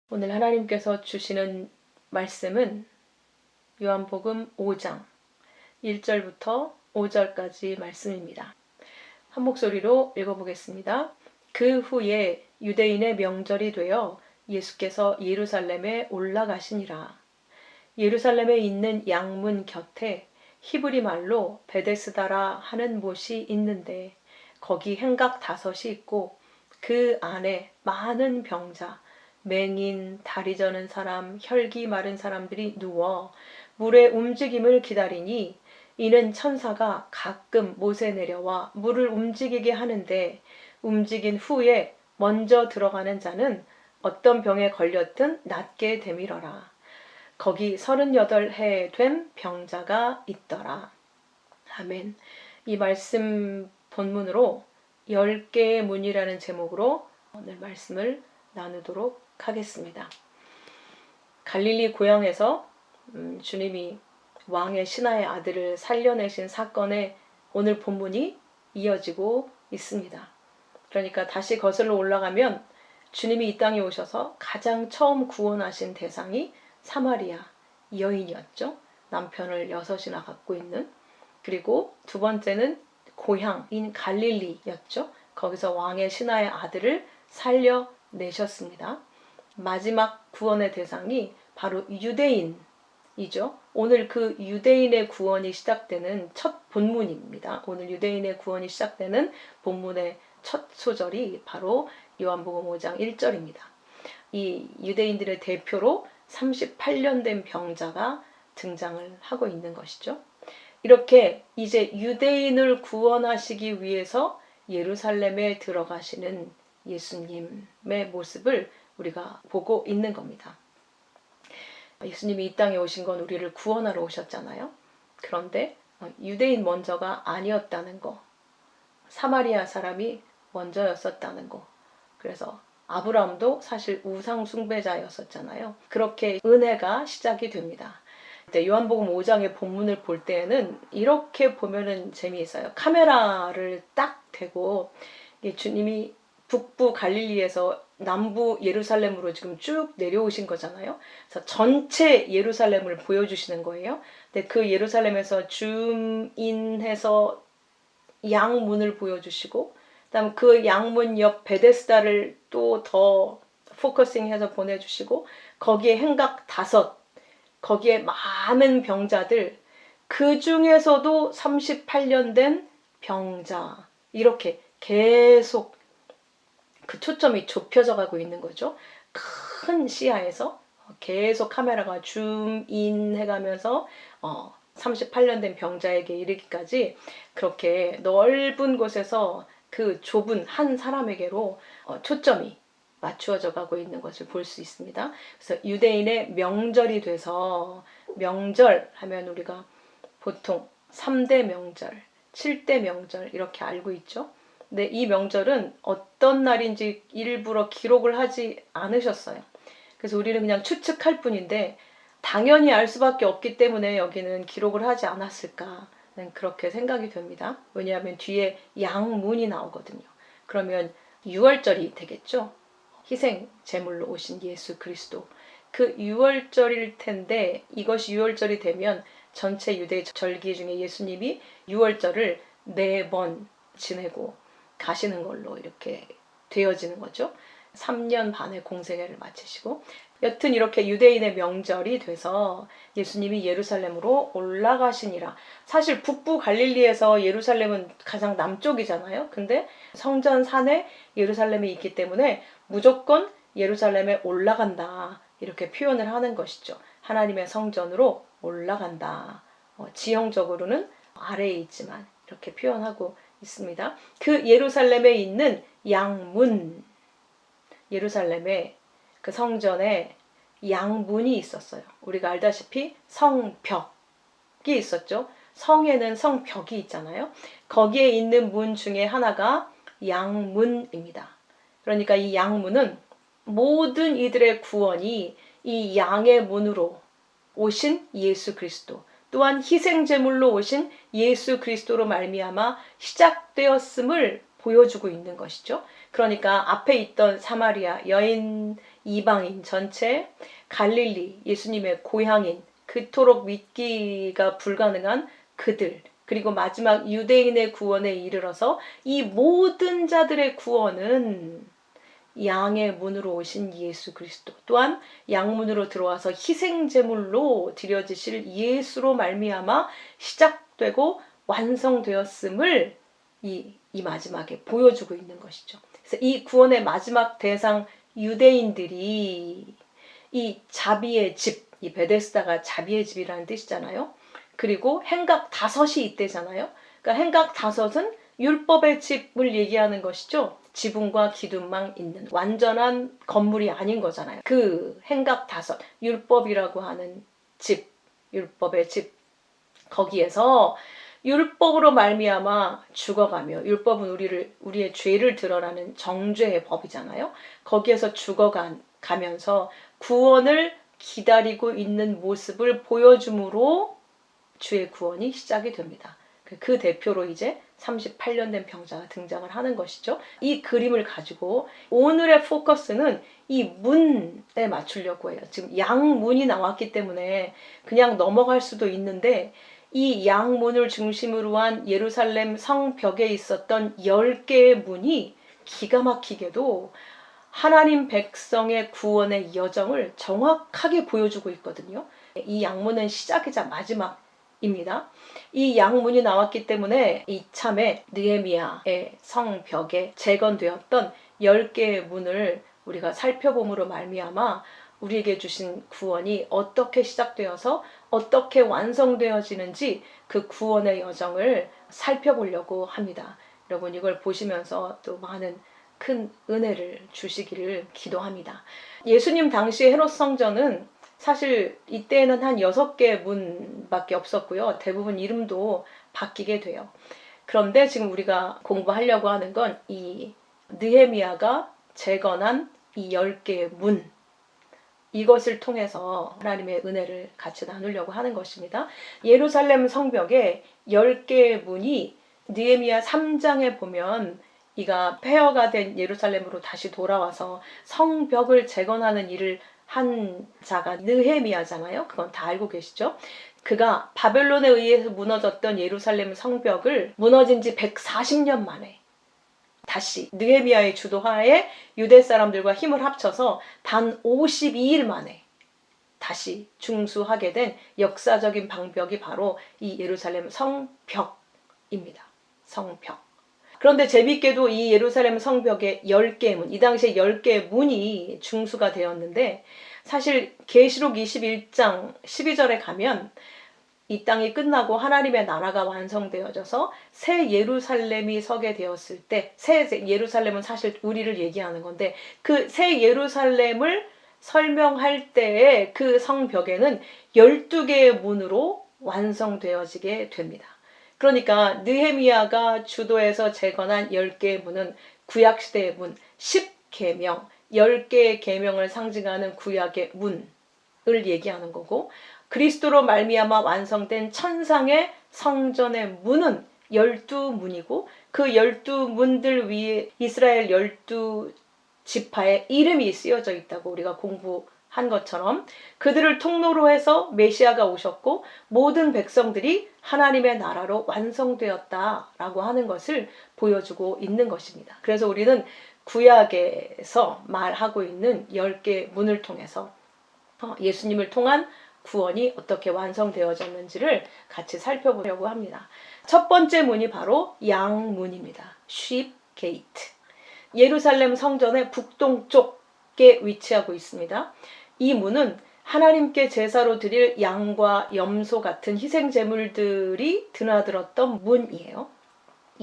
오늘 하나님께서 주시는 말씀은 요한복음 5장 1절부터 5절까지 말씀입니다. 한 목소리로 읽어보겠습니다. 그 후에 유대인의 명절이 되어 예수께서 예루살렘에 올라가시니라. 예루살렘에 있는 양문 곁에 히브리 말로 베데스다라 하는 못이 있는데 거기 행각 5이 있고 그 안에 많은 병자, 맹인, 다리 저는 사람, 혈기 마른 사람들이 누워 물의 움직임을 기다리니 이는 천사가 가끔 못에 내려와 물을 움직이게 하는데 움직인 후에 먼저 들어가는 자는 어떤 병에 걸렸든 낫게 되밀어라. 거기 38해 된 병자가 있더라. 아멘. 이 말씀 본문으로 10개의 문이라는 제목으로 오늘 말씀을 나누도록 하겠습니다. 갈릴리 고향에서 주님이 왕의 신하의 아들을 살려내신 사건에 오늘 본문이 이어지고 있습니다. 그러니까 다시 거슬러 올라가면 주님이 이 땅에 오셔서 가장 처음 구원하신 대상이 사마리아 여인이었죠. 남편을 6이나 갖고 있는. 그리고 두 번째는 고향인 갈릴리였죠. 거기서 왕의 신하의 아들을 살려내셨습니다. 마지막 구원의 대상이 바로 유대인이죠. 오늘 그 유대인의 구원이 시작되는 첫 본문입니다. 오늘 유대인의 구원이 시작되는 본문의 첫 소절이 바로 요한복음 5장 1절입니다. 이 유대인들의 대표로 38년 된 병자가 등장을 하고 있는 것이죠. 이렇게 이제 유대인을 구원하시기 위해서 예루살렘에 들어가시는 예수님의 모습을 우리가 보고 있는 겁니다. 예수님이 이 땅에 오신 건 우리를 구원하러 오셨잖아요. 그런데 유대인 먼저가 아니었다는 거, 사마리아 사람이 먼저였었다는 거. 그래서 아브라함도 사실 우상 숭배자였었잖아요. 그렇게 은혜가 시작이 됩니다. 요한복음 5장의 본문을 볼 때에는 이렇게 보면은 재미있어요. 카메라를 딱 대고 주님이 북부 갈릴리에서 남부 예루살렘으로 지금 쭉 내려오신 거잖아요. 그래서 전체 예루살렘을 보여주시는 거예요. 근데 그 예루살렘에서 줌인해서 양문을 보여주시고, 그다음 그 양문 옆 베데스다를 또 더 포커싱해서 보내주시고, 거기에 행각 5, 거기에 많은 병자들, 그 중에서도 38년 된 병자, 이렇게 계속 그 초점이 좁혀져 가고 있는 거죠. 큰 시야에서 계속 카메라가 줌인 해가면서 38년 된 병자에게 이르기까지 그렇게 넓은 곳에서 그 좁은 한 사람에게로 초점이 맞추어져 가고 있는 것을 볼 수 있습니다. 그래서 유대인의 명절이 돼서, 명절 하면 우리가 보통 3대 명절, 7대 명절 이렇게 알고 있죠. 근데 이 명절은 어떤 날인지 일부러 기록을 하지 않으셨어요. 그래서 우리는 그냥 추측할 뿐인데 당연히 알 수밖에 없기 때문에 여기는 기록을 하지 않았을까 그렇게 생각이 됩니다. 왜냐하면 뒤에 양문이 나오거든요. 그러면 6월절이 되겠죠. 희생 제물로 오신 예수 그리스도. 그 6월절일 텐데 이것이 6월절이 되면 전체 유대 절기 중에 예수님이 6월절을 4번 지내고 가시는 걸로 이렇게 되어지는 거죠. 3년 반의 공생애를 마치시고, 여튼 이렇게 유대인의 명절이 돼서 예수님이 예루살렘으로 올라가시니라. 사실 북부 갈릴리에서 예루살렘은 가장 남쪽이잖아요. 근데 성전 산에 예루살렘이 있기 때문에 무조건 예루살렘에 올라간다, 이렇게 표현을 하는 것이죠. 하나님의 성전으로 올라간다. 지형적으로는 아래에 있지만 이렇게 표현하고 있습니다. 그 예루살렘에 있는 양문, 예루살렘에 그 성전에 양문이 있었어요. 우리가 알다시피 성벽이 있었죠. 성에는 성벽이 있잖아요. 거기에 있는 문 중에 하나가 양문입니다. 그러니까 이 양문은 모든 이들의 구원이 이 양의 문으로 오신 예수 그리스도, 또한 희생제물로 오신 예수 그리스도로 말미암아 시작되었음을 보여주고 있는 것이죠. 그러니까 앞에 있던 사마리아 여인 이방인 전체, 갈릴리, 예수님의 고향인, 그토록 믿기가 불가능한 그들, 그리고 마지막 유대인의 구원에 이르러서 이 모든 자들의 구원은 양의 문으로 오신 예수 그리스도, 또한 양문으로 들어와서 희생제물로 드려지실 예수로 말미암아 시작되고 완성되었음을 이 마지막에 보여주고 있는 것이죠. 그래서 이 구원의 마지막 대상 유대인들이 이 자비의 집, 이 베데스다가 자비의 집이라는 뜻이잖아요. 그리고 행각 다섯이 이때잖아요. 그러니까 행각 다섯은 율법의 집을 얘기하는 것이죠. 지붕과 기둥만 있는 완전한 건물이 아닌 거잖아요. 그 행각 다섯, 율법이라고 하는 집, 율법의 집, 거기에서 율법으로 말미암아 죽어가며, 율법은 우리의 죄를 드러나는 정죄의 법이잖아요. 거기에서 죽어가면서 구원을 기다리고 있는 모습을 보여줌으로 주의 구원이 시작이 됩니다. 그 대표로 이제 38년 된 병자가 등장을 하는 것이죠. 이 그림을 가지고 오늘의 포커스는 이 문에 맞추려고 해요. 지금 양문이 나왔기 때문에 그냥 넘어갈 수도 있는데, 이 양문을 중심으로 한 예루살렘 성벽에 있었던 10개의 문이 기가 막히게도 하나님 백성의 구원의 여정을 정확하게 보여주고 있거든요. 이 양문은 시작이자 마지막입니다. 이 양문이 나왔기 때문에 이참에 느헤미야의 성벽에 재건되었던 10개의 문을 우리가 살펴봄으로 말미암아 우리에게 주신 구원이 어떻게 시작되어서 어떻게 완성되어지는지 그 구원의 여정을 살펴보려고 합니다. 여러분, 이걸 보시면서 또 많은 큰 은혜를 주시기를 기도합니다. 예수님 당시 헤롯 성전은 사실 이때는 한 6개의 문밖에 없었고요. 대부분 이름도 바뀌게 돼요. 그런데 지금 우리가 공부하려고 하는 건 이 느헤미야가 재건한 이 10개의 문, 이것을 통해서 하나님의 은혜를 같이 나누려고 하는 것입니다. 예루살렘 성벽에 10개의 문이 느헤미야 3장에 보면 이가 폐허가 된 예루살렘으로 다시 돌아와서 성벽을 재건하는 일을 한 자가 느헤미야잖아요. 그건 다 알고 계시죠? 그가 바벨론에 의해서 무너졌던 예루살렘 성벽을 무너진 지 140년 만에 다시 느헤미야의 주도하에 유대 사람들과 힘을 합쳐서 단 52일 만에 다시 중수하게 된 역사적인 방벽이 바로 이 예루살렘 성벽입니다. 성벽. 그런데 재밌게도 이 예루살렘 성벽의 10개의 문, 이 당시에 10개의 문이 중수가 되었는데, 사실 계시록 21장 12절에 가면 이 땅이 끝나고 하나님의 나라가 완성되어져서 새 예루살렘이 서게 되었을 때, 새 예루살렘은 사실 우리를 얘기하는 건데, 그 새 예루살렘을 설명할 때의 그 성벽에는 12개의 문으로 완성되어지게 됩니다. 그러니까 느헤미야가 주도해서 재건한 10개의 문은 구약시대의 문, 10계명, 10개의 계명을 상징하는 구약의 문을 얘기하는 거고, 그리스도로 말미암아 완성된 천상의 성전의 문은 12문이고 그 12문들 위에 이스라엘 12지파의 이름이 쓰여져 있다고 우리가 공부한 것처럼, 그들을 통로로 해서 메시아가 오셨고 모든 백성들이 하나님의 나라로 완성되었다라고 하는 것을 보여주고 있는 것입니다. 그래서 우리는 구약에서 말하고 있는 10개의 문을 통해서 예수님을 통한 구원이 어떻게 완성되어졌는지를 같이 살펴보려고 합니다. 첫 번째 문이 바로 양문입니다. Sheep Gate. 예루살렘 성전의 북동쪽에 위치하고 있습니다. 이 문은 하나님께 제사로 드릴 양과 염소 같은 희생제물들이 드나들었던 문이에요.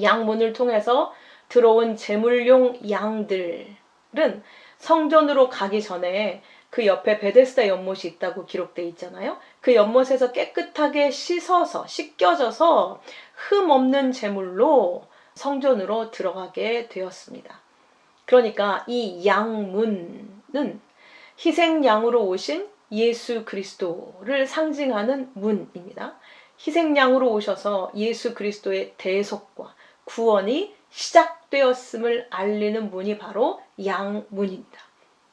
양문을 통해서 들어온 제물용 양들은 성전으로 가기 전에 그 옆에 베데스다 연못이 있다고 기록되어 있잖아요. 그 연못에서 깨끗하게 씻겨져서 흠 없는 제물로 성전으로 들어가게 되었습니다. 그러니까 이 양문은 희생양으로 오신 예수 그리스도를 상징하는 문입니다. 희생양으로 오셔서 예수 그리스도의 대속과 구원이 시작되었음을 알리는 문이 바로 양문입니다.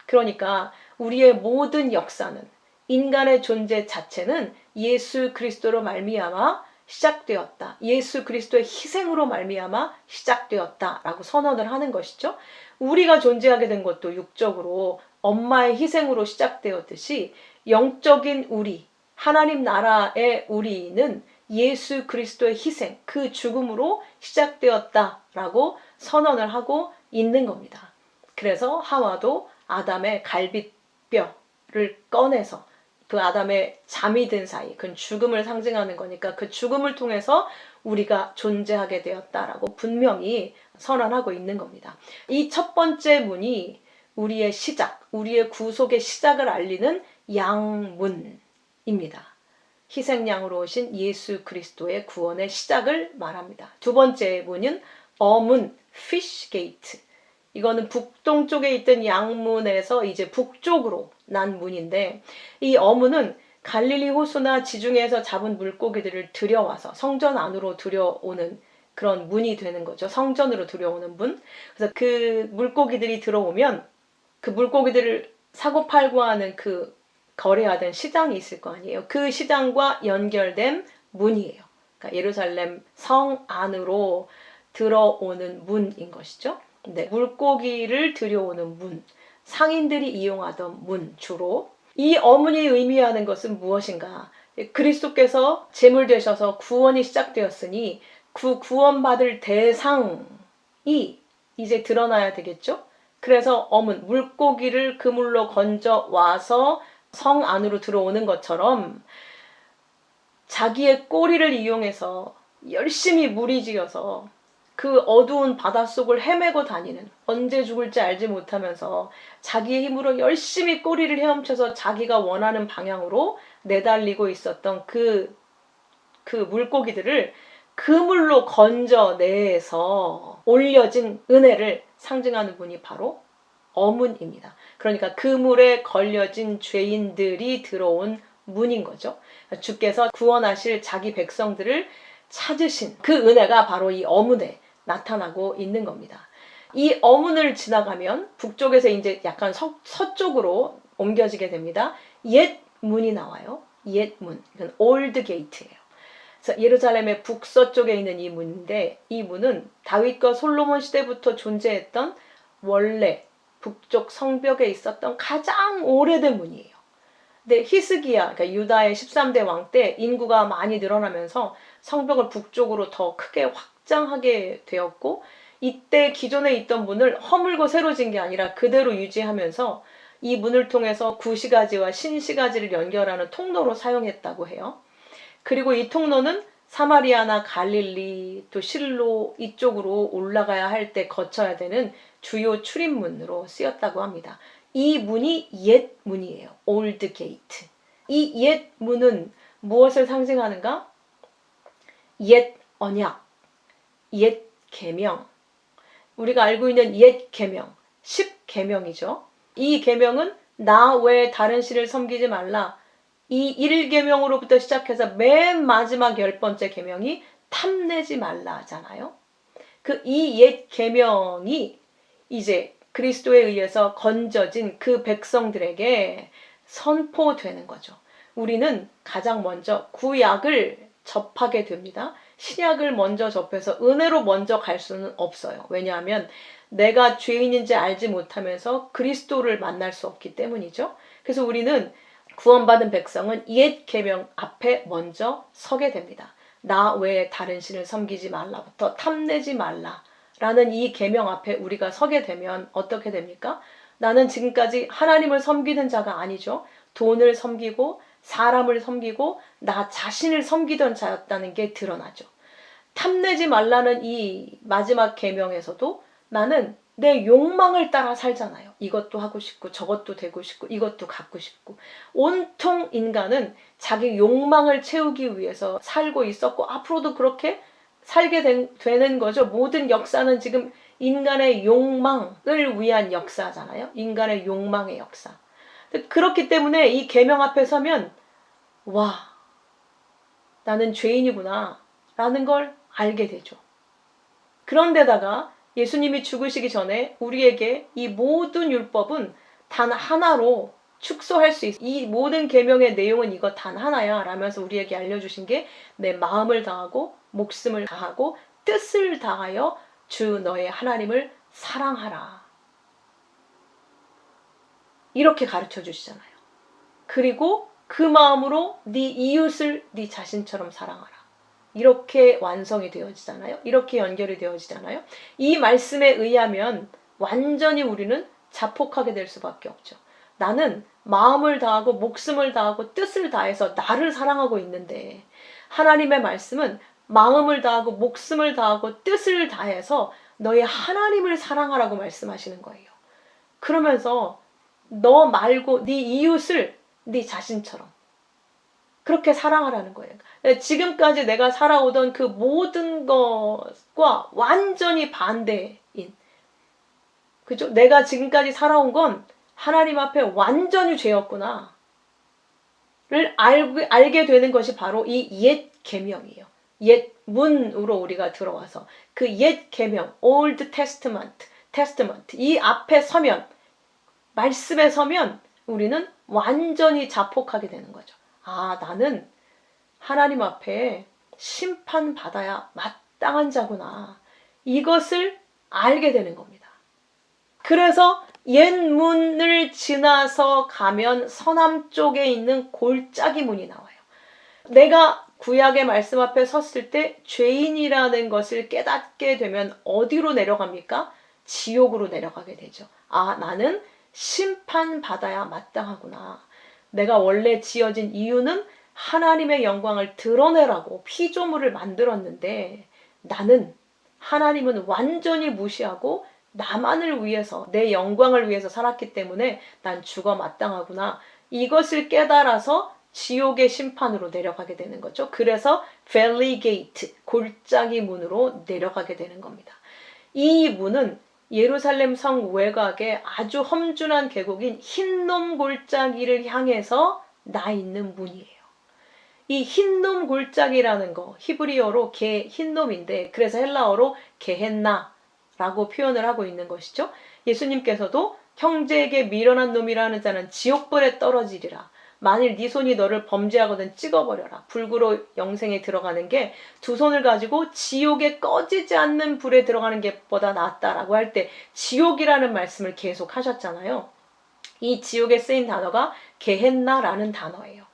그러니까 우리의 모든 역사는, 인간의 존재 자체는 예수 그리스도로 말미암아 시작되었다. 예수 그리스도의 희생으로 말미암아 시작되었다라고 선언을 하는 것이죠. 우리가 존재하게 된 것도 육적으로 엄마의 희생으로 시작되었듯이 영적인 우리, 하나님 나라의 우리는 예수 그리스도의 희생, 그 죽음으로 시작되었다라고 선언을 하고 있는 겁니다. 그래서 하와도 아담의 갈빗뼈를 꺼내서 그 아담의 잠이 든 사이, 그건 죽음을 상징하는 거니까 그 죽음을 통해서 우리가 존재하게 되었다라고 분명히 선언하고 있는 겁니다. 이 첫 번째 문이 우리의 시작, 우리의 구속의 시작을 알리는 양문입니다. 희생양으로 오신 예수 그리스도의 구원의 시작을 말합니다. 두 번째 문은 어문, fish gate. 이거는 북동쪽에 있던 양문에서 이제 북쪽으로 난 문인데, 이 어문은 갈릴리 호수나 지중해에서 잡은 물고기들을 들여와서 성전 안으로 들여오는 그런 문이 되는 거죠. 성전으로 들여오는 문. 그래서 그 물고기들이 들어오면 그 물고기들을 사고 팔고 하는 그 거래하던 시장이 있을 거 아니에요. 그 시장과 연결된 문이에요. 그러니까 예루살렘 성 안으로 들어오는 문인 것이죠. 네, 물고기를 들여오는 문, 상인들이 이용하던 문 주로. 이 어문이 의미하는 것은 무엇인가? 그리스도께서 제물 되셔서 구원이 시작되었으니 그 구원받을 대상이 이제 드러나야 되겠죠? 그래서 어문, 물고기를 그물로 건져 와서 성 안으로 들어오는 것처럼 자기의 꼬리를 이용해서 열심히 무리지어서 그 어두운 바닷속을 헤매고 다니는, 언제 죽을지 알지 못하면서 자기의 힘으로 열심히 꼬리를 헤엄쳐서 자기가 원하는 방향으로 내달리고 있었던 그 물고기들을 그물로 건져내서 올려진 은혜를 상징하는 분이 바로 어문입니다. 그러니까 그물에 걸려진 죄인들이 들어온 문인 거죠. 주께서 구원하실 자기 백성들을 찾으신 그 은혜가 바로 이 어문에 나타나고 있는 겁니다. 이 어문을 지나가면 북쪽에서 이제 약간 서쪽으로 옮겨지게 됩니다. 옛 문이 나와요. 옛 문. 이건 올드 게이트예요. 그래서 예루살렘의 북서쪽에 있는 이 문인데, 이 문은 다윗과 솔로몬 시대부터 존재했던 원래 북쪽 성벽에 있었던 가장 오래된 문이에요. 근데 히스기야, 그러니까 유다의 13대 왕 때 인구가 많이 늘어나면서 성벽을 북쪽으로 더 크게 확장하게 되었고, 이때 기존에 있던 문을 허물고 새로 진 게 아니라 그대로 유지하면서 이 문을 통해서 구시가지와 신시가지를 연결하는 통로로 사용했다고 해요. 그리고 이 통로는 사마리아나 갈릴리, 또 실로 이쪽으로 올라가야 할 때 거쳐야 되는 주요 출입문으로 쓰였다고 합니다. 이 문이 옛 문이에요. 올드 게이트. 이 옛 문은 무엇을 상징하는가? 옛 언약, 옛 계명. 우리가 알고 있는 옛 계명, 10계명이죠. 이 계명은 나 외에 다른 신을 섬기지 말라. 이 1계명으로부터 시작해서 맨 마지막 10번째 계명이 탐내지 말라잖아요. 그 이 옛 계명이 이제 그리스도에 의해서 건져진 그 백성들에게 선포되는 거죠. 우리는 가장 먼저 구약을 접하게 됩니다. 신약을 먼저 접해서 은혜로 먼저 갈 수는 없어요. 왜냐하면 내가 죄인인지 알지 못하면서 그리스도를 만날 수 없기 때문이죠. 그래서 우리는 구원받은 백성은 옛 계명 앞에 먼저 서게 됩니다. 나 외에 다른 신을 섬기지 말라부터 탐내지 말라라는 이 계명 앞에 우리가 서게 되면 어떻게 됩니까? 나는 지금까지 하나님을 섬기는 자가 아니죠. 돈을 섬기고 사람을 섬기고 나 자신을 섬기던 자였다는 게 드러나죠. 탐내지 말라는 이 마지막 계명에서도 나는 내 욕망을 따라 살잖아요. 이것도 하고 싶고 저것도 되고 싶고 이것도 갖고 싶고. 온통 인간은 자기 욕망을 채우기 위해서 살고 있었고 앞으로도 그렇게 살게 되는 거죠. 모든 역사는 지금 인간의 욕망을 위한 역사잖아요. 인간의 욕망의 역사. 그렇기 때문에 이 계명 앞에 서면 와, 나는 죄인이구나 라는 걸 알게 되죠. 그런데다가 예수님이 죽으시기 전에 우리에게 이 모든 율법은 단 하나로 축소할 수 있어. 이 모든 계명의 내용은 이거 단 하나야 라면서 우리에게 알려주신 게 내 마음을 다하고 목숨을 다하고 뜻을 다하여 주 너의 하나님을 사랑하라. 이렇게 가르쳐 주시잖아요. 그리고 그 마음으로 네 이웃을 네 자신처럼 사랑하라. 이렇게 완성이 되어지잖아요. 이렇게 연결이 되어지잖아요. 이 말씀에 의하면 완전히 우리는 자폭하게 될 수밖에 없죠. 나는 마음을 다하고 목숨을 다하고 뜻을 다해서 나를 사랑하고 있는데 하나님의 말씀은 마음을 다하고 목숨을 다하고 뜻을 다해서 너의 하나님을 사랑하라고 말씀하시는 거예요. 그러면서 너 말고 네 이웃을 네 자신처럼 그렇게 사랑하라는 거예요. 지금까지 내가 살아오던 그 모든 것과 완전히 반대인, 그죠? 내가 지금까지 살아온 건 하나님 앞에 완전히 죄였구나. 를 알게 되는 것이 바로 이 옛 계명이에요. 옛 문으로 우리가 들어와서 그 옛 계명, Old Testament, 이 앞에 서면, 말씀에 서면 우리는 완전히 자폭하게 되는 거죠. 아, 나는 하나님 앞에 심판받아야 마땅한 자구나. 이것을 알게 되는 겁니다. 그래서 옛 문을 지나서 가면 서남쪽에 있는 골짜기 문이 나와요. 내가 구약의 말씀 앞에 섰을 때 죄인이라는 것을 깨닫게 되면 어디로 내려갑니까? 지옥으로 내려가게 되죠. 아, 나는 심판받아야 마땅하구나. 내가 원래 지어진 이유는 하나님의 영광을 드러내라고 피조물을 만들었는데 나는 하나님은 완전히 무시하고 나만을 위해서 내 영광을 위해서 살았기 때문에 난 죽어 마땅하구나. 이것을 깨달아서 지옥의 심판으로 내려가게 되는 거죠. 그래서 Valley Gate, 골짜기 문으로 내려가게 되는 겁니다. 이 문은 예루살렘 성 외곽에 아주 험준한 계곡인 흰놈 골짜기를 향해서 나 있는 문이에요. 이 흰놈 골짜기라는 거 히브리어로 흰놈인데 그래서 헬라어로 게헨나라고 표현을 하고 있는 것이죠. 예수님께서도 형제에게 미련한 놈이라는 자는 지옥불에 떨어지리라. 만일 네 손이 너를 범죄하거든 찍어버려라. 불구로 영생에 들어가는 게 두 손을 가지고 지옥에 꺼지지 않는 불에 들어가는 게 보다 낫다라고 할 때 지옥이라는 말씀을 계속 하셨잖아요. 이 지옥에 쓰인 단어가 게헨나라는 단어예요.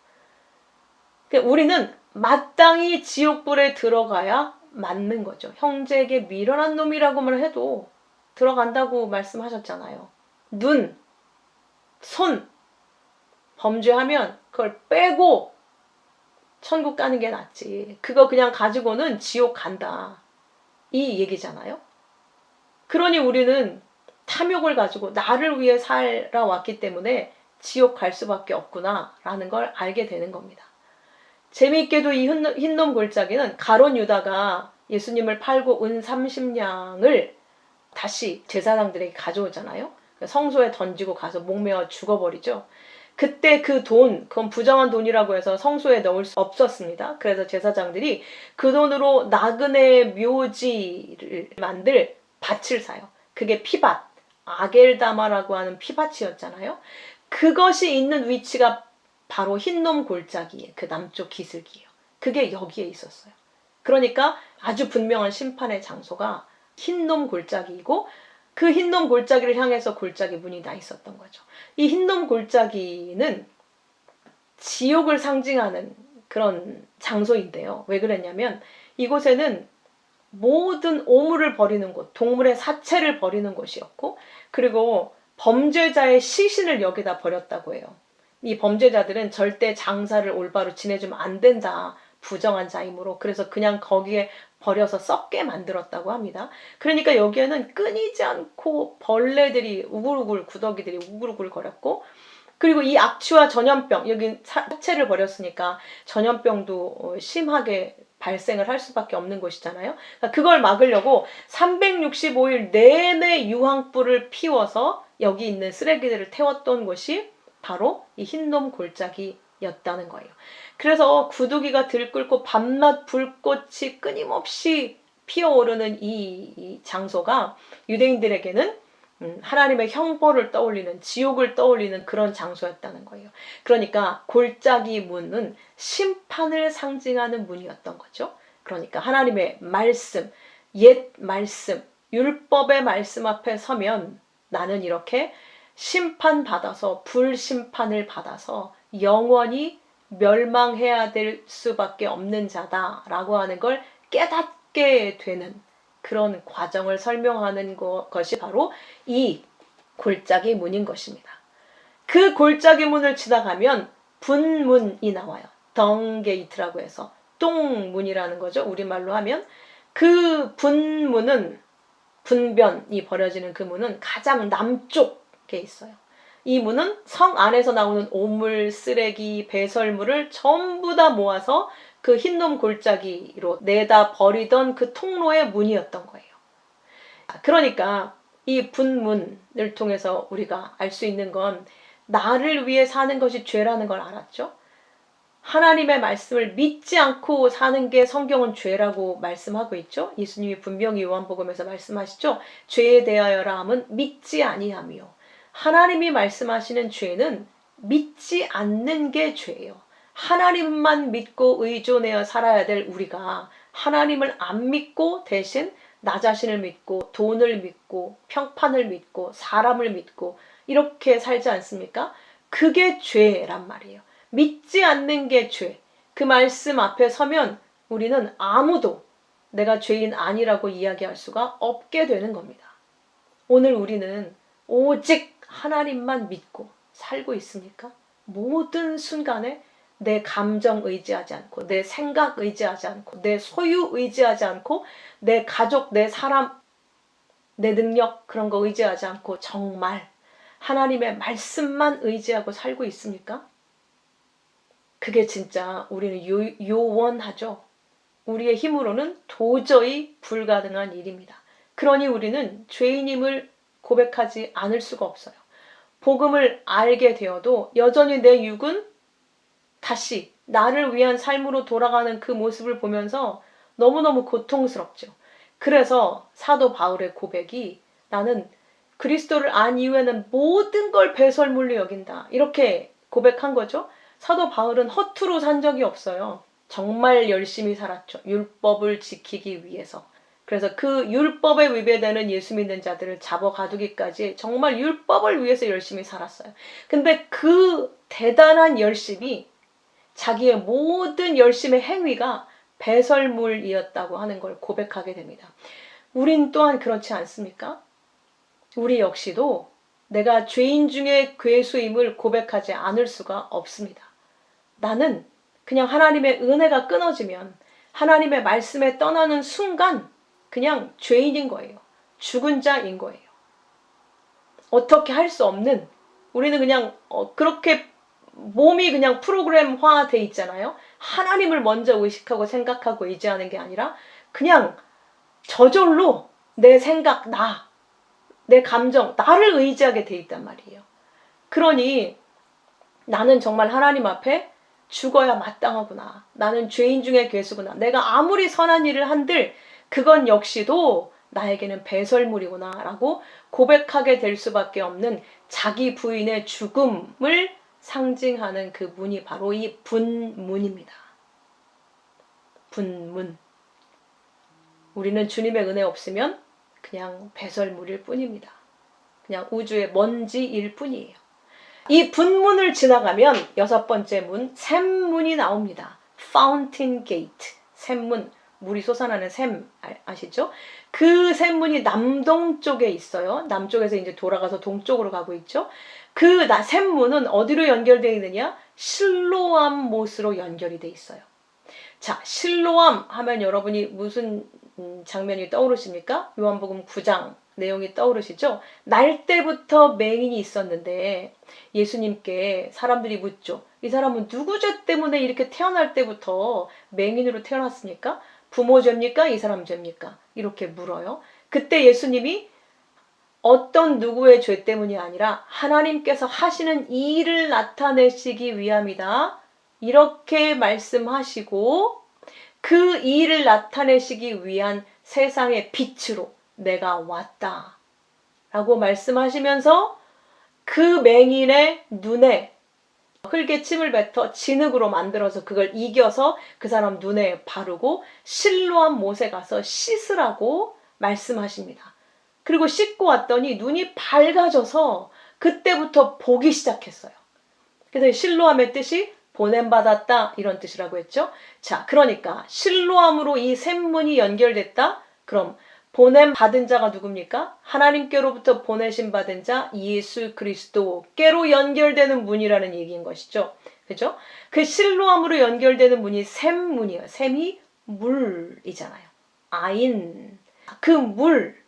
우리는 마땅히 지옥불에 들어가야 맞는 거죠. 형제에게 미련한 놈이라고만 해도 들어간다고 말씀하셨잖아요. 눈, 손, 범죄하면 그걸 빼고 천국 가는 게 낫지. 그거 그냥 가지고는 지옥 간다. 이 얘기잖아요. 그러니 우리는 탐욕을 가지고 나를 위해 살아왔기 때문에 지옥 갈 수밖에 없구나라는 걸 알게 되는 겁니다. 재미있게도 이 흰놈 골짜기는 가룟 유다가 예수님을 팔고 은 30냥을 다시 제사장들에게 가져오잖아요. 성소에 던지고 가서 목매어 죽어버리죠. 그때 그 돈, 그건 부정한 돈이라고 해서 성소에 넣을 수 없었습니다. 그래서 제사장들이 그 돈으로 나그네 묘지를 만들 밭을 사요. 그게 피밭, 아겔다마라고 하는 피밭이었잖아요. 그것이 있는 위치가 바로 흰놈 골짜기에 그 남쪽 기슭이에요. 그게 여기에 있었어요. 그러니까 아주 분명한 심판의 장소가 흰놈 골짜기이고 그 흰놈 골짜기를 향해서 골짜기 문이 나 있었던 거죠. 이 흰놈 골짜기는 지옥을 상징하는 그런 장소인데요. 왜 그랬냐면 이곳에는 모든 오물을 버리는 곳, 동물의 사체를 버리는 곳이었고 그리고 범죄자의 시신을 여기다 버렸다고 해요. 이 범죄자들은 절대 장사를 올바로 지내주면 안 된다. 부정한 자이므로. 그래서 그냥 거기에 버려서 썩게 만들었다고 합니다. 그러니까 여기에는 끊이지 않고 벌레들이 우글우글 구더기들이 우글우글 거렸고 그리고 이 악취와 전염병, 여기 사체를 버렸으니까 전염병도 심하게 발생을 할 수밖에 없는 곳이잖아요. 그러니까 그걸 막으려고 365일 내내 유황불을 피워서 여기 있는 쓰레기들을 태웠던 곳이 바로 이 흰놈 골짜기였다는 거예요. 그래서 구두기가 들끓고 밤낮 불꽃이 끊임없이 피어오르는 이 장소가 유대인들에게는 하나님의 형벌을 떠올리는, 지옥을 떠올리는 그런 장소였다는 거예요. 그러니까 골짜기 문은 심판을 상징하는 문이었던 거죠. 그러니까 하나님의 말씀, 옛 말씀, 율법의 말씀 앞에 서면 나는 이렇게 심판받아서, 불심판을 받아서 영원히 멸망해야 될 수밖에 없는 자다라고 하는 걸 깨닫게 되는 그런 과정을 설명하는 것이 바로 이 골짜기 문인 것입니다. 그 골짜기 문을 지나가면 분문이 나와요. 덩게이트라고 해서 똥문이라는 거죠. 우리말로 하면 그 분문은, 분변이 벌어지는 그 문은 가장 남쪽에 있어요. 이 문은 성 안에서 나오는 오물, 쓰레기, 배설물을 전부 다 모아서 그 흰놈 골짜기로 내다 버리던 그 통로의 문이었던 거예요. 그러니까 이 분문을 통해서 우리가 알 수 있는 건 나를 위해 사는 것이 죄라는 걸 알았죠. 하나님의 말씀을 믿지 않고 사는 게 성경은 죄라고 말씀하고 있죠. 예수님이 분명히 요한복음에서 말씀하시죠. 죄에 대하여라 함은 믿지 아니하며, 하나님이 말씀하시는 죄는 믿지 않는 게 죄예요. 하나님만 믿고 의존하여 살아야 될 우리가 하나님을 안 믿고 대신 나 자신을 믿고 돈을 믿고 평판을 믿고 사람을 믿고 이렇게 살지 않습니까? 그게 죄란 말이에요. 믿지 않는 게 죄. 그 말씀 앞에 서면 우리는 아무도 내가 죄인 아니라고 이야기할 수가 없게 되는 겁니다. 오늘 우리는 오직 하나님만 믿고 살고 있습니까? 모든 순간에 내 감정 의지하지 않고, 내 생각 의지하지 않고, 내 소유 의지하지 않고, 내 가족, 내 사람, 내 능력 그런 거 의지하지 않고 정말 하나님의 말씀만 의지하고 살고 있습니까? 그게 진짜 우리는 요원하죠. 우리의 힘으로는 도저히 불가능한 일입니다. 그러니 우리는 죄인임을 고백하지 않을 수가 없어요. 복음을 알게 되어도 여전히 내 육은 다시 나를 위한 삶으로 돌아가는 그 모습을 보면서 너무너무 고통스럽죠. 그래서 사도 바울의 고백이 나는 그리스도를 안 이후에는 모든 걸 배설물로 여긴다. 이렇게 고백한 거죠. 사도 바울은 허투루 산 적이 없어요. 정말 열심히 살았죠. 율법을 지키기 위해서. 그래서 그 율법에 위배되는 예수 믿는 자들을 잡아 가두기까지 정말 율법을 위해서 열심히 살았어요. 근데 그 대단한 열심이, 자기의 모든 열심의 행위가 배설물이었다고 하는 걸 고백하게 됩니다. 우린 또한 그렇지 않습니까? 우리 역시도 내가 죄인 중에 괴수임을 고백하지 않을 수가 없습니다. 나는 그냥 하나님의 은혜가 끊어지면, 하나님의 말씀에 떠나는 순간 그냥 죄인인 거예요. 죽은 자인 거예요. 어떻게 할 수 없는, 우리는 그냥 그렇게 몸이 그냥 프로그램화 돼 있잖아요. 하나님을 먼저 의식하고 생각하고 의지하는 게 아니라 그냥 저절로 내 생각, 내 감정, 나를 의지하게 돼 있단 말이에요. 그러니 나는 정말 하나님 앞에 죽어야 마땅하구나. 나는 죄인 중에 괴수구나. 내가 아무리 선한 일을 한들 그건 역시도 나에게는 배설물이구나 라고 고백하게 될 수밖에 없는 자기 부인의 죽음을 상징하는 그 문이 바로 이 분문입니다. 분문. 우리는 주님의 은혜 없으면 그냥 배설물일 뿐입니다. 그냥 우주의 먼지일 뿐이에요. 이 분문을 지나가면 여섯 번째 문, 샘문이 나옵니다. Fountain Gate, 샘문, 물이 솟아나는 샘 아시죠? 그 샘문이 남동쪽에 있어요. 남쪽에서 이제 돌아가서 동쪽으로 가고 있죠. 그 샘문은 어디로 연결되어 있느냐? 실로암 못으로 연결이 돼 있어요. 자, 실로암 하면 여러분이 무슨 장면이 떠오르십니까? 요한복음 9장 내용이 떠오르시죠? 날 때부터 맹인이 있었는데 예수님께 사람들이 묻죠. 이 사람은 누구 죄 때문에 이렇게 태어날 때부터 맹인으로 태어났습니까? 부모 죄입니까? 이 사람 죄입니까? 이렇게 물어요. 그때 예수님이 어떤 누구의 죄 때문이 아니라 하나님께서 하시는 이 일을 나타내시기 위함이다. 이렇게 말씀하시고 그 일을 나타내시기 위한 세상의 빛으로 내가 왔다 라고 말씀하시면서 그 맹인의 눈에 흙에 침을 뱉어 진흙으로 만들어서 그걸 이겨서 그 사람 눈에 바르고 실로암 못에 가서 씻으라고 말씀하십니다. 그리고 씻고 왔더니 눈이 밝아져서 그때부터 보기 시작했어요. 그래서 실로암의 뜻이 보냄받았다 이런 뜻이라고 했죠. 자, 그러니까 실로암으로 이 샘문이 연결됐다. 그럼 보냄받은 자가 누굽니까? 하나님께로부터 보내심 받은 자 예수 그리스도께로 연결되는 문이라는 얘기인 것이죠. 그죠? 그 실로암으로 연결되는 문이 샘문이에요. 샘이 물이잖아요. 아인. 그 물.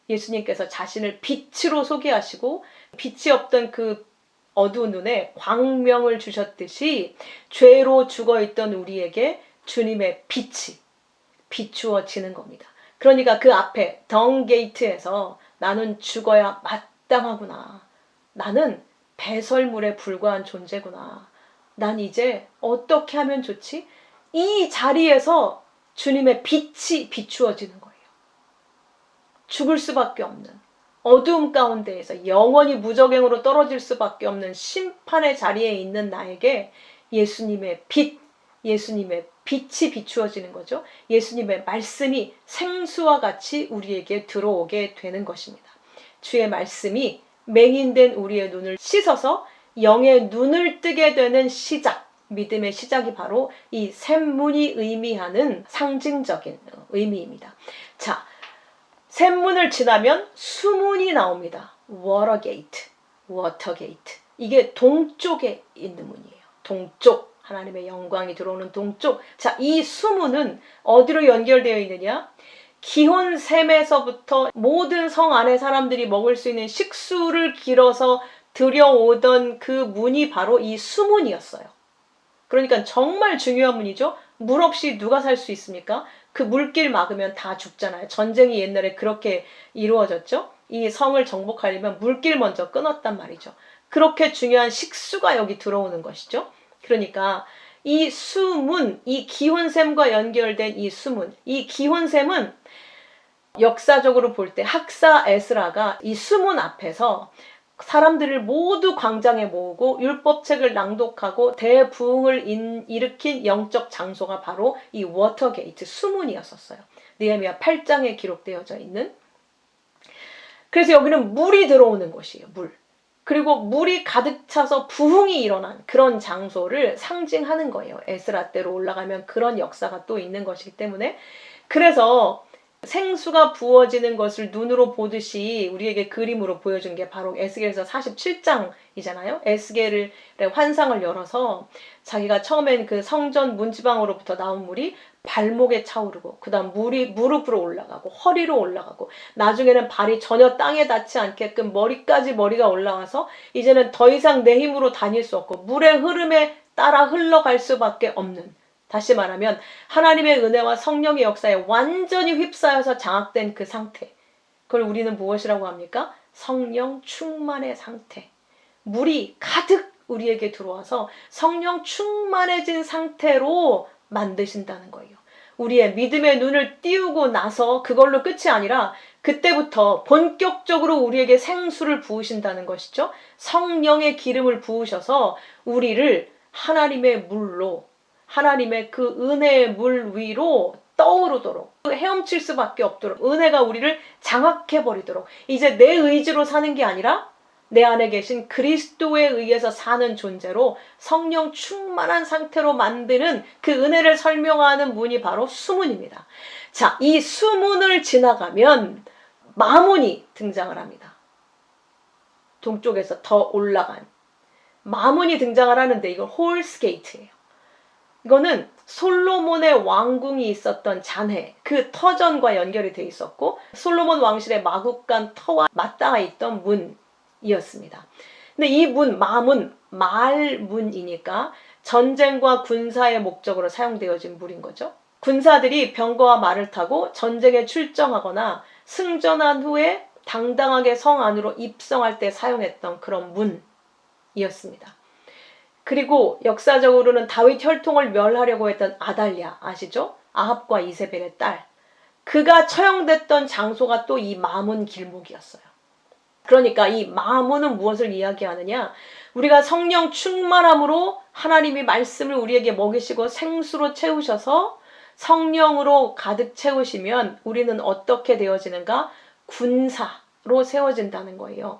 예수님께서 자신을 빛으로 소개하시고 빛이 없던 그 어두운 눈에 광명을 주셨듯이 죄로 죽어있던 우리에게 주님의 빛이 비추어지는 겁니다. 그러니까 그 앞에 덩게이트에서 나는 죽어야 마땅하구나. 나는 배설물에 불과한 존재구나. 난 이제 어떻게 하면 좋지? 이 자리에서 주님의 빛이 비추어지는 거예요. 죽을 수밖에 없는 어두움 가운데에서 영원히 무저갱으로 떨어질 수밖에 없는 심판의 자리에 있는 나에게 예수님의 빛이 비추어지는 거죠. 예수님의 말씀이 생수와 같이 우리에게 들어오게 되는 것입니다. 주의 말씀이 맹인된 우리의 눈을 씻어서 영의 눈을 뜨게 되는 시작, 믿음의 시작이 바로 이 샘문이 의미하는 상징적인 의미입니다. 자, 샘문을 지나면 수문이 나옵니다. 워터게이트. 이게 동쪽에 있는 문이에요. 동쪽. 하나님의 영광이 들어오는 동쪽. 자, 이 수문은 어디로 연결되어 있느냐? 기혼샘에서부터 모든 성 안의 사람들이 먹을 수 있는 식수를 길어서 들여오던 그 문이 바로 이 수문이었어요. 그러니까 정말 중요한 문이죠. 물 없이 누가 살 수 있습니까? 그 물길 막으면 다 죽잖아요. 전쟁이 옛날에 그렇게 이루어졌죠. 이 성을 정복하려면 물길 먼저 끊었단 말이죠. 그렇게 중요한 식수가 여기 들어오는 것이죠. 그러니까 이 수문, 이 기혼샘과 연결된 이 수문, 이 기혼샘은 역사적으로 볼 때 학사 에스라가 이 수문 앞에서 사람들을 모두 광장에 모으고 율법책을 낭독하고 대부흥을 일으킨 영적 장소가 바로 이 워터게이트 수문이었었어요. 느헤미야 8장에 기록되어져 있는. 그래서 여기는 물이 들어오는 곳이에요. 물. 그리고 물이 가득 차서 부흥이 일어난 그런 장소를 상징하는 거예요. 에스라 때로 올라가면 그런 역사가 또 있는 것이기 때문에. 그래서 생수가 부어지는 것을 눈으로 보듯이 우리에게 그림으로 보여준 게 바로 에스겔서 47장이잖아요. 에스겔의 환상을 열어서 자기가 처음엔 그 성전 문지방으로부터 나온 물이 발목에 차오르고 그 다음 물이 무릎으로 올라가고 허리로 올라가고 나중에는 발이 전혀 땅에 닿지 않게끔 머리가 올라와서 이제는 더 이상 내 힘으로 다닐 수 없고 물의 흐름에 따라 흘러갈 수밖에 없는, 다시 말하면 하나님의 은혜와 성령의 역사에 완전히 휩싸여서 장악된 그 상태, 그걸 우리는 무엇이라고 합니까? 성령 충만의 상태. 물이 가득 우리에게 들어와서 성령 충만해진 상태로 만드신다는 거예요. 우리의 믿음의 눈을 띄우고 나서 그걸로 끝이 아니라 그때부터 본격적으로 우리에게 생수를 부으신다는 것이죠. 성령의 기름을 부으셔서 우리를 하나님의 물로, 하나님의 그 은혜의 물 위로 떠오르도록, 헤엄칠 수밖에 없도록, 은혜가 우리를 장악해버리도록, 이제 내 의지로 사는 게 아니라 내 안에 계신 그리스도에 의해서 사는 존재로 성령 충만한 상태로 만드는 그 은혜를 설명하는 문이 바로 수문입니다. 자, 이 수문을 지나가면 마문이 등장을 합니다. 동쪽에서 더 올라간 마문이 등장을 하는데 이건 홀스게이트예요. 이거는 솔로몬의 왕궁이 있었던 잔해, 그 터전과 연결이 돼 있었고 솔로몬 왕실의 마국간 터와 맞닿아 있던 문이었습니다. 근데 이 문, 마문, 말문이니까 전쟁과 군사의 목적으로 사용되어진 물인 거죠. 군사들이 병거와 말을 타고 전쟁에 출정하거나 승전한 후에 당당하게 성 안으로 입성할 때 사용했던 그런 문이었습니다. 그리고 역사적으로는 다윗 혈통을 멸하려고 했던 아달랴, 아시죠? 아합과 이세벨의 딸. 그가 처형됐던 장소가 또 이 마문 길목이었어요. 그러니까 이 마문은 무엇을 이야기하느냐? 우리가 성령 충만함으로 하나님이 말씀을 우리에게 먹이시고 생수로 채우셔서 성령으로 가득 채우시면 우리는 어떻게 되어지는가? 군사로 세워진다는 거예요.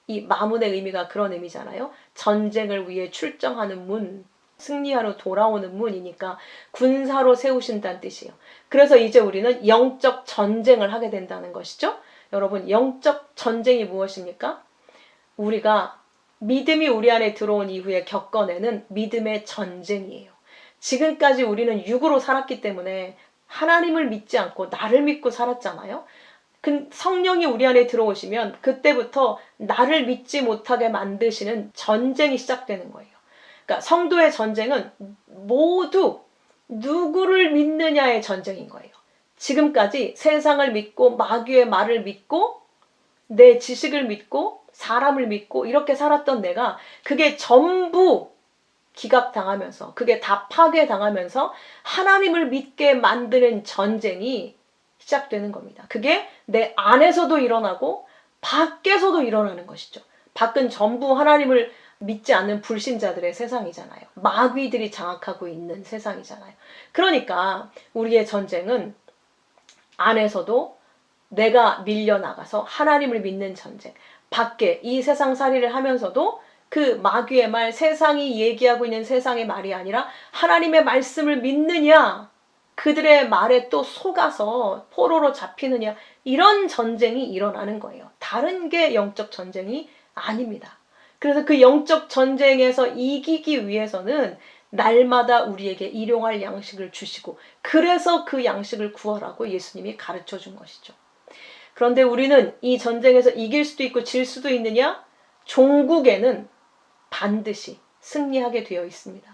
이 마문의 의미가 그런 의미잖아요. 전쟁을 위해 출정하는 문, 승리하러 돌아오는 문이니까 군사로 세우신다는 뜻이에요. 그래서 이제 우리는 영적 전쟁을 하게 된다는 것이죠. 여러분, 영적 전쟁이 무엇입니까? 우리가 믿음이 우리 안에 들어온 이후에 겪어내는 믿음의 전쟁이에요. 지금까지 우리는 육으로 살았기 때문에 하나님을 믿지 않고 나를 믿고 살았잖아요. 성령이 우리 안에 들어오시면 그때부터 나를 믿지 못하게 만드시는 전쟁이 시작되는 거예요. 그러니까 성도의 전쟁은 모두 누구를 믿느냐의 전쟁인 거예요. 지금까지 세상을 믿고 마귀의 말을 믿고 내 지식을 믿고 사람을 믿고 이렇게 살았던 내가 그게 전부 기각당하면서 그게 다 파괴당하면서 하나님을 믿게 만드는 전쟁이 시작되는 겁니다. 그게 내 안에서도 일어나고 밖에서도 일어나는 것이죠. 밖은 전부 하나님을 믿지 않는 불신자들의 세상이잖아요. 마귀들이 장악하고 있는 세상이잖아요. 그러니까 우리의 전쟁은 안에서도 내가 밀려나가서 하나님을 믿는 전쟁, 밖에 이 세상살이를 하면서도 그 마귀의 말, 세상이 얘기하고 있는 세상의 말이 아니라 하나님의 말씀을 믿느냐, 그들의 말에 또 속아서 포로로 잡히느냐, 이런 전쟁이 일어나는 거예요. 다른 게 영적 전쟁이 아닙니다. 그래서 그 영적 전쟁에서 이기기 위해서는 날마다 우리에게 일용할 양식을 주시고, 그래서 그 양식을 구하라고 예수님이 가르쳐 준 것이죠. 그런데 우리는 이 전쟁에서 이길 수도 있고 질 수도 있느냐? 종국에는 반드시 승리하게 되어 있습니다.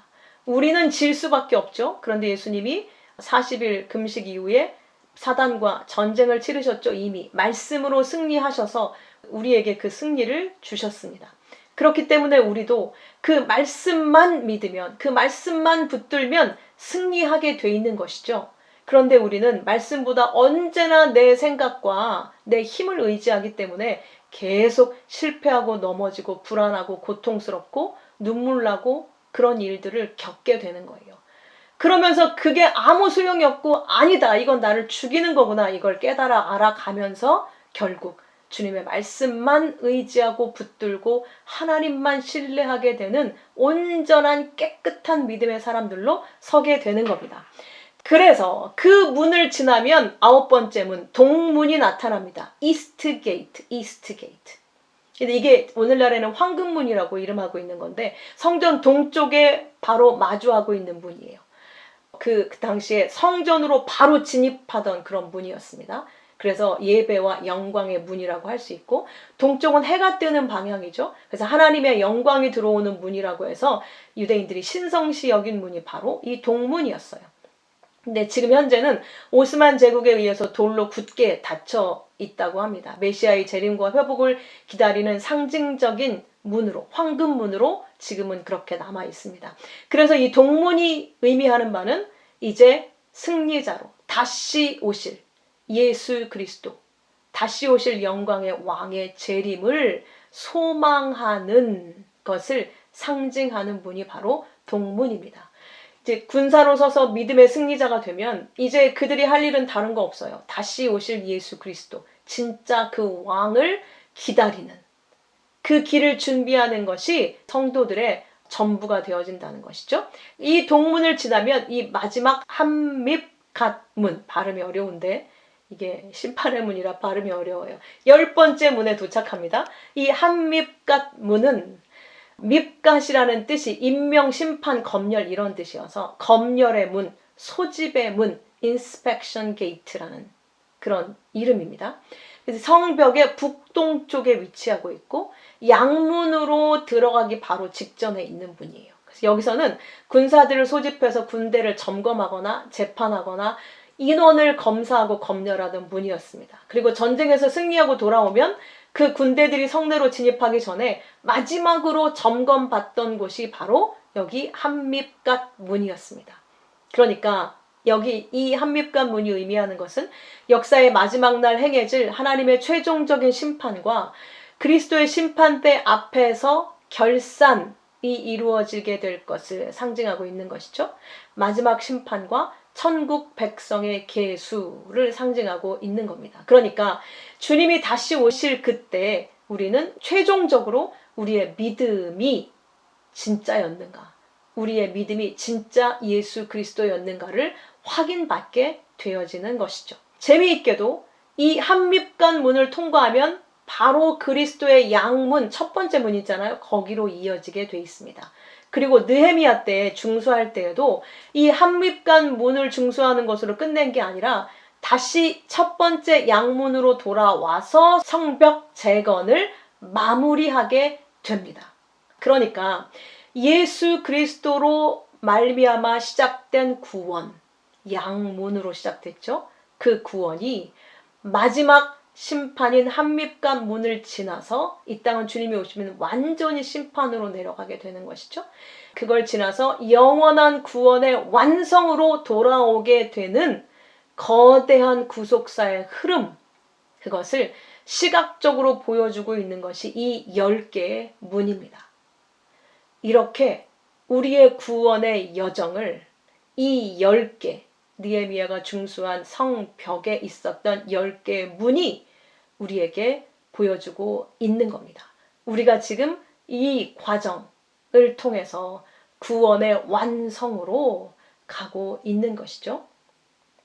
우리는 질 수밖에 없죠. 그런데 예수님이 40일 금식 이후에 사단과 전쟁을 치르셨죠. 이미 말씀으로 승리하셔서 우리에게 그 승리를 주셨습니다. 그렇기 때문에 우리도 그 말씀만 믿으면, 그 말씀만 붙들면 승리하게 돼 있는 것이죠. 그런데 우리는 말씀보다 언제나 내 생각과 내 힘을 의지하기 때문에 계속 실패하고 넘어지고 불안하고 고통스럽고 눈물 나고 그런 일들을 겪게 되는 거예요. 그러면서 그게 아무 소용이 없고 아니다, 이건 나를 죽이는 거구나, 이걸 깨달아 알아가면서 결국 주님의 말씀만 의지하고 붙들고 하나님만 신뢰하게 되는 온전한 깨끗한 믿음의 사람들로 서게 되는 겁니다. 그래서 그 문을 지나면 9번째 문, 동문이 나타납니다. 이스트 게이트, 이스트 게이트. 근데 이게 오늘날에는 황금문이라고 이름하고 있는 건데 성전 동쪽에 바로 마주하고 있는 문이에요. 그 당시에 성전으로 바로 진입하던 그런 문이었습니다. 그래서 예배와 영광의 문이라고 할 수 있고, 동쪽은 해가 뜨는 방향이죠. 그래서 하나님의 영광이 들어오는 문이라고 해서 유대인들이 신성시 여긴 문이 바로 이 동문이었어요. 근데 지금 현재는 오스만 제국에 의해서 돌로 굳게 닫혀 있다고 합니다. 메시아의 재림과 회복을 기다리는 상징적인 문으로, 황금문으로 지금은 그렇게 남아 있습니다. 그래서 이 동문이 의미하는 바는 이제 승리자로 다시 오실 예수 그리스도, 다시 오실 영광의 왕의 재림을 소망하는 것을 상징하는 문이 바로 동문입니다. 이제 군사로 서서 믿음의 승리자가 되면 이제 그들이 할 일은 다른 거 없어요. 다시 오실 예수 그리스도, 진짜 그 왕을 기다리는, 그 길을 준비하는 것이 성도들의 전부가 되어진다는 것이죠. 이 동문을 지나면 이 마지막 함밉갓문, 발음이 어려운데 이게 심판의 문이라 발음이 어려워요. 10번째 문에 도착합니다. 이 함밉갓문은 밉갓이라는 뜻이 임명, 심판, 검열 이런 뜻이어서 검열의 문, 소집의 문, inspection gate라는 그런 이름입니다. 그래서 성벽의 북동쪽에 위치하고 있고 양문으로 들어가기 바로 직전에 있는 문이에요. 그래서 여기서는 군사들을 소집해서 군대를 점검하거나 재판하거나 인원을 검사하고 검열하던 문이었습니다. 그리고 전쟁에서 승리하고 돌아오면 그 군대들이 성내로 진입하기 전에 마지막으로 점검받던 곳이 바로 여기 함밉갓 문이었습니다. 그러니까 여기 이 한밉간 문이 의미하는 것은 역사의 마지막 날 행해질 하나님의 최종적인 심판과 그리스도의 심판대 앞에서 결산이 이루어지게 될 것을 상징하고 있는 것이죠. 마지막 심판과 천국 백성의 계수를 상징하고 있는 겁니다. 그러니까 주님이 다시 오실 그때 우리는 최종적으로 우리의 믿음이 진짜였는가, 우리의 믿음이 진짜 예수 그리스도였는가를 확인받게 되어지는 것이죠. 재미있게도 이 한밉간 문을 통과하면 바로 그리스도의 양문, 첫 번째 문 있잖아요. 거기로 이어지게 돼 있습니다. 그리고 느헤미야 때 중수할 때에도 이 한밉간 문을 중수하는 것으로 끝낸 게 아니라 다시 첫 번째 양문으로 돌아와서 성벽 재건을 마무리하게 됩니다. 그러니까 예수 그리스도로 말미암아 시작된 구원, 양문으로 시작됐죠. 그 구원이 마지막 심판인 한밉간 문을 지나서 이 땅은 주님이 오시면 완전히 심판으로 내려가게 되는 것이죠. 그걸 지나서 영원한 구원의 완성으로 돌아오게 되는 거대한 구속사의 흐름, 그것을 시각적으로 보여주고 있는 것이 이 10개의 문입니다. 이렇게 우리의 구원의 여정을 이 10개, 느헤미야가 중수한 성벽에 있었던 10개의 문이 우리에게 보여주고 있는 겁니다. 우리가 지금 이 과정을 통해서 구원의 완성으로 가고 있는 것이죠.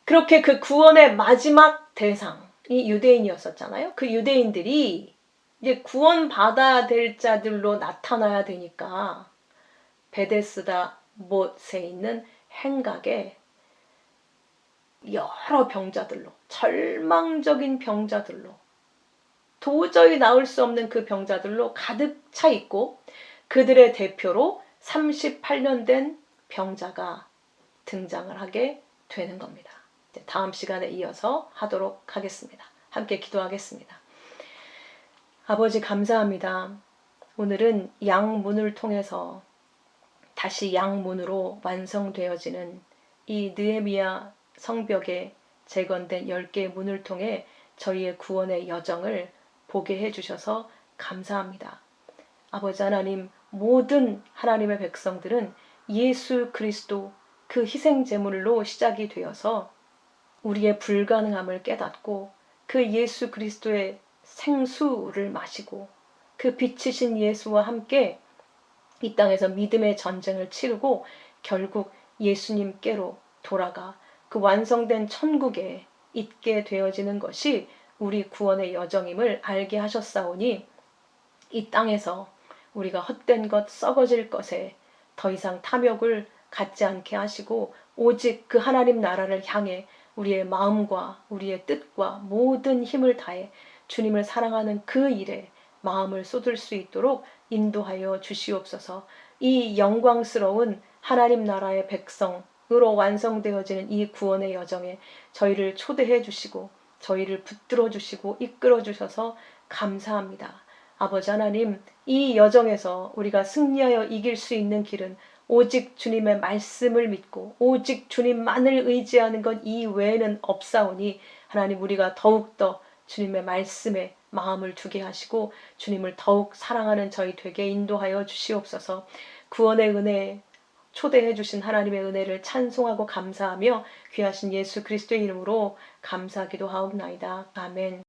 그렇게 그 구원의 마지막 대상이 유대인이었었잖아요. 그 유대인들이 이제 구원받아야 될 자들로 나타나야 되니까 베데스다 못에 있는 행각에 여러 병자들로, 절망적인 병자들로, 도저히 나을 수 없는 그 병자들로 가득 차 있고 그들의 대표로 38년 된 병자가 등장을 하게 되는 겁니다. 다음 시간에 이어서 하도록 하겠습니다. 함께 기도하겠습니다. 아버지 감사합니다. 오늘은 양문을 통해서 다시 양문으로 완성되어지는 이 느헤미야 성벽에 재건된 10개의 문을 통해 저희의 구원의 여정을 보게 해주셔서 감사합니다. 아버지 하나님, 모든 하나님의 백성들은 예수 그리스도 그 희생 제물로 시작이 되어서 우리의 불가능함을 깨닫고 그 예수 그리스도의 생수를 마시고 그 빛이신 예수와 함께 이 땅에서 믿음의 전쟁을 치르고 결국 예수님께로 돌아가 그 완성된 천국에 있게 되어지는 것이 우리 구원의 여정임을 알게 하셨사오니 이 땅에서 우리가 헛된 것, 썩어질 것에 더 이상 탐욕을 갖지 않게 하시고 오직 그 하나님 나라를 향해 우리의 마음과 우리의 뜻과 모든 힘을 다해 주님을 사랑하는 그 일에 마음을 쏟을 수 있도록 인도하여 주시옵소서. 이 영광스러운 하나님 나라의 백성으로 완성되어지는 이 구원의 여정에 저희를 초대해 주시고 저희를 붙들어 주시고 이끌어 주셔서 감사합니다. 아버지 하나님, 이 여정에서 우리가 승리하여 이길 수 있는 길은 오직 주님의 말씀을 믿고 오직 주님만을 의지하는 것 이외에는 없사오니 하나님, 우리가 더욱더 주님의 말씀에 마음을 두게 하시고 주님을 더욱 사랑하는 저희 되게 인도하여 주시옵소서. 구원의 은혜 초대해 주신 하나님의 은혜를 찬송하고 감사하며 귀하신 예수 그리스도의 이름으로 감사하기도 하옵나이다. 아멘.